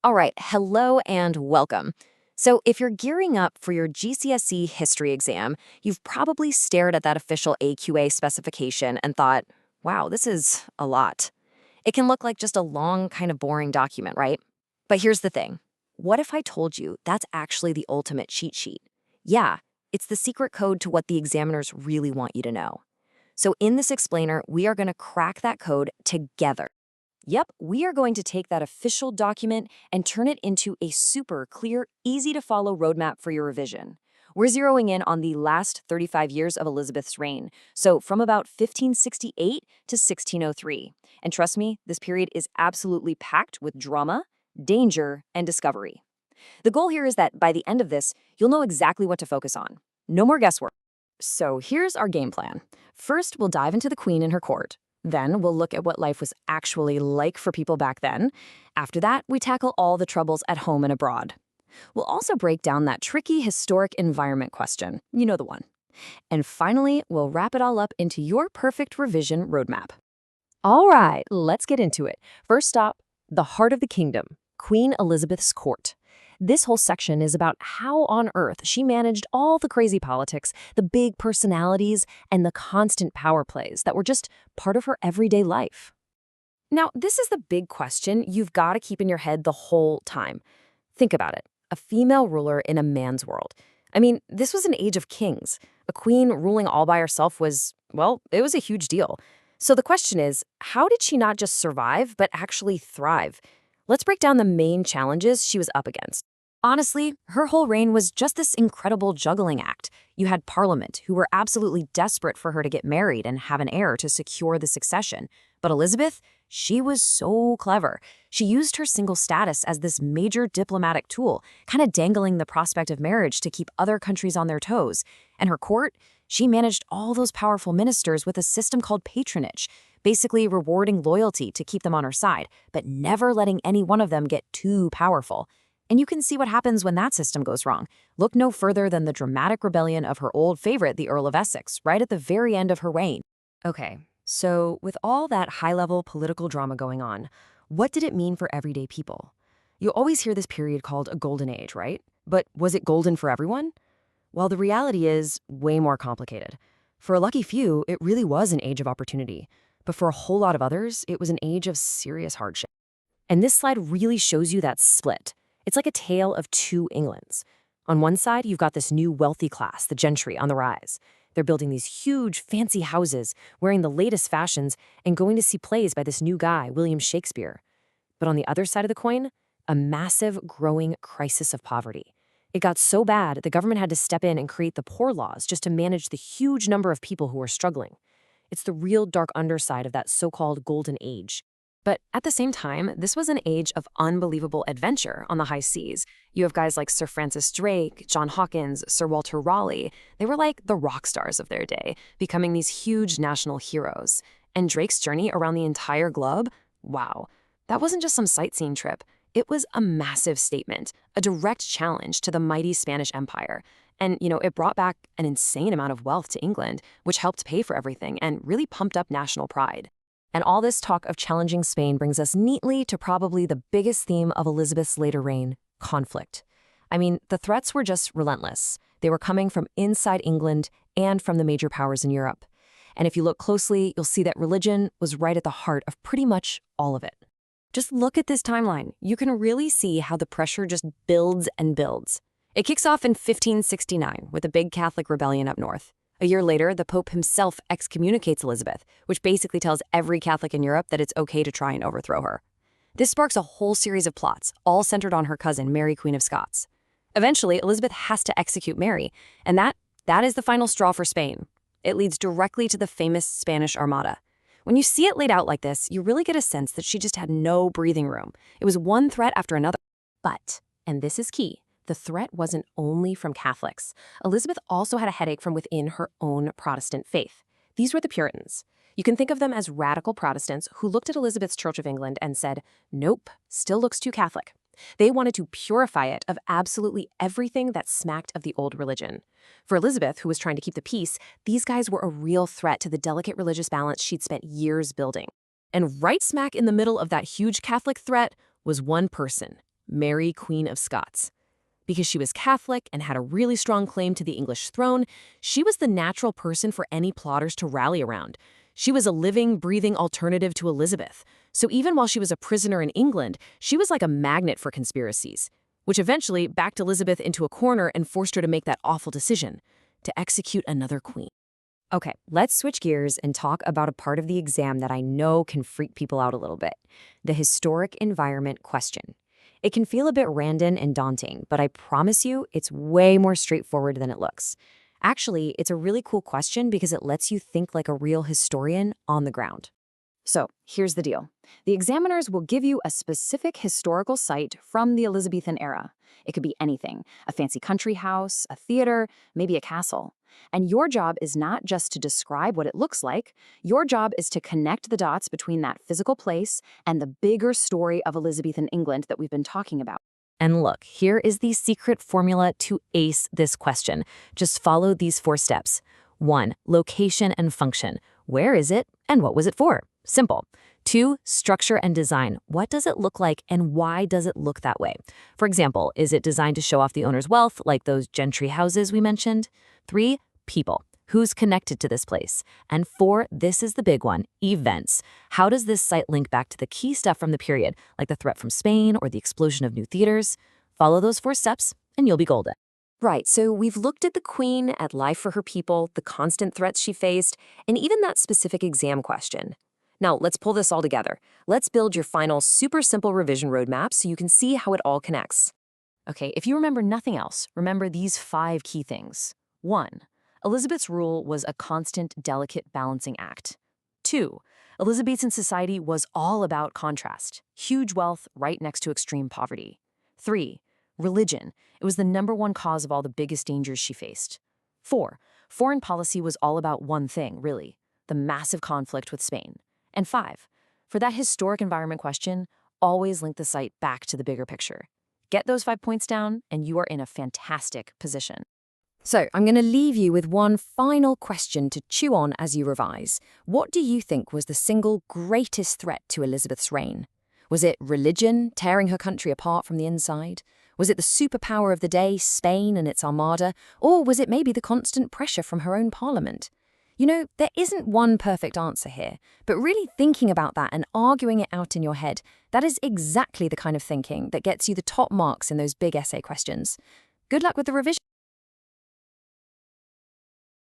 All right, hello and welcome. So, if you're gearing up for your GCSE history exam, you've probably stared at that official AQA specification and thought, wow, this is a lot. It can look like just a long, kind of boring document, right? But here's the thing. What if I told you that's actually the ultimate cheat sheet? Yeah, it's the secret code to what the examiners really want you to know. So, in this explainer, we are going to crack that code together. Yep, we are going to take that official document and turn it into a super clear, easy to follow roadmap for your revision. We're zeroing in on the last 35 years of Elizabeth's reign, so from about 1568 to 1603. And trust me, this period is absolutely packed with drama, danger, and discovery. The goal here is that by the end of this, you'll know exactly what to focus on. No more guesswork. So here's our game plan. First, we'll dive into the Queen and her court. Then we'll look at what life was actually like for people back then. After that, we tackle all the troubles at home and abroad. We'll also break down that tricky historic environment question. You know the one. And finally, we'll wrap it all up into your perfect revision roadmap. All right, let's get into it. First stop, the heart of the kingdom, Queen Elizabeth's court. This whole section is about how on earth she managed all the crazy politics, the big personalities, and the constant power plays that were just part of her everyday life. Now, this is the big question you've got to keep in your head the whole time. Think about it. A female ruler in a man's world. I mean, this was an age of kings. A queen ruling all by herself was, well, it was a huge deal. So the question is, how did she not just survive, but actually thrive? Let's break down the main challenges she was up against. Honestly, her whole reign was just this incredible juggling act. You had Parliament, who were absolutely desperate for her to get married and have an heir to secure the succession. But Elizabeth, she was so clever. She used her single status as this major diplomatic tool, kind of dangling the prospect of marriage to keep other countries on their toes. And her court, she managed all those powerful ministers with a system called patronage, basically rewarding loyalty to keep them on her side, but never letting any one of them get too powerful. And you can see what happens when that system goes wrong. Look no further than the dramatic rebellion of her old favorite, the Earl of Essex, right at the very end of her reign. Okay, so with all that high-level political drama going on, what did it mean for everyday people? You always hear this period called a golden age, right? But was it golden for everyone? Well, the reality is way more complicated. For a lucky few, it really was an age of opportunity. But for a whole lot of others, it was an age of serious hardship. And this slide really shows you that split. It's like a tale of two Englands. On one side, you've got this new wealthy class, the gentry, on the rise. They're building these huge, fancy houses, wearing the latest fashions, and going to see plays by this new guy, William Shakespeare. But on the other side of the coin, a massive, growing crisis of poverty. It got so bad, the government had to step in and create the poor laws just to manage the huge number of people who were struggling. It's the real dark underside of that so-called golden age. But at the same time, this was an age of unbelievable adventure on the high seas. You have guys like Sir Francis Drake, John Hawkins, Sir Walter Raleigh. They were like the rock stars of their day, becoming these huge national heroes. And Drake's journey around the entire globe? Wow. That wasn't just some sightseeing trip. It was a massive statement, a direct challenge to the mighty Spanish Empire. And, it brought back an insane amount of wealth to England, which helped pay for everything and really pumped up national pride. And all this talk of challenging Spain brings us neatly to probably the biggest theme of Elizabeth's later reign, conflict. I mean, the threats were just relentless. They were coming from inside England and from the major powers in Europe. And if you look closely, you'll see that religion was right at the heart of pretty much all of it. Just look at this timeline. You can really see how the pressure just builds and builds. It kicks off in 1569 with a big Catholic rebellion up north. A year later, the Pope himself excommunicates Elizabeth, which basically tells every Catholic in Europe that it's okay to try and overthrow her. This sparks a whole series of plots, all centered on her cousin, Mary, Queen of Scots. Eventually, Elizabeth has to execute Mary, and that is the final straw for Spain. It leads directly to the famous Spanish Armada. When you see it laid out like this, you really get a sense that she just had no breathing room. It was one threat after another. But, and this is key, the threat wasn't only from Catholics. Elizabeth also had a headache from within her own Protestant faith. These were the Puritans. You can think of them as radical Protestants who looked at Elizabeth's Church of England and said, nope, still looks too Catholic. They wanted to purify it of absolutely everything that smacked of the old religion. For Elizabeth, who was trying to keep the peace, these guys were a real threat to the delicate religious balance she'd spent years building. And right smack in the middle of that huge Catholic threat was one person, Mary, Queen of Scots. Because she was Catholic and had a really strong claim to the English throne, she was the natural person for any plotters to rally around. She was a living, breathing alternative to Elizabeth. So even while she was a prisoner in England, she was like a magnet for conspiracies, which eventually backed Elizabeth into a corner and forced her to make that awful decision, to execute another queen. Okay, let's switch gears and talk about a part of the exam that I know can freak people out a little bit, the historic environment question. It can feel a bit random and daunting, but I promise you it's way more straightforward than it looks. Actually, it's a really cool question because it lets you think like a real historian on the ground. So here's the deal. The examiners will give you a specific historical site from the Elizabethan era. It could be anything, a fancy country house, a theater, maybe a castle. And your job is not just to describe what it looks like. Your job is to connect the dots between that physical place and the bigger story of Elizabethan England that we've been talking about. And look, here is the secret formula to ace this question. Just follow these 4 steps. 1. Location and function. Where is it and what was it for? Simple. 2. Structure and design. What does it look like and why does it look that way? For example, is it designed to show off the owner's wealth, like those gentry houses we mentioned? 3. People. Who's connected to this place? And 4, this is the big one, events. How does this site link back to the key stuff from the period, like the threat from Spain or the explosion of new theaters? Follow those 4 steps and you'll be golden. Right, so we've looked at the Queen, at life for her people, the constant threats she faced, and even that specific exam question. Now, let's pull this all together. Let's build your final super simple revision roadmap so you can see how it all connects. Okay, if you remember nothing else, remember these 5 key things. 1. Elizabeth's rule was a constant, delicate balancing act. 2. Elizabethan society was all about contrast, huge wealth right next to extreme poverty. 3. Religion. It was the #1 cause of all the biggest dangers she faced. 4. Foreign policy was all about one thing, really, the massive conflict with Spain. And 5. For that historic environment question, always link the site back to the bigger picture. Get those 5 points down, and you are in a fantastic position. So, I'm going to leave you with one final question to chew on as you revise. What do you think was the single greatest threat to Elizabeth's reign? Was it religion, tearing her country apart from the inside? Was it the superpower of the day, Spain and its armada? Or was it maybe the constant pressure from her own parliament? You know, there isn't one perfect answer here, but really thinking about that and arguing it out in your head, that is exactly the kind of thinking that gets you the top marks in those big essay questions. Good luck with the revision.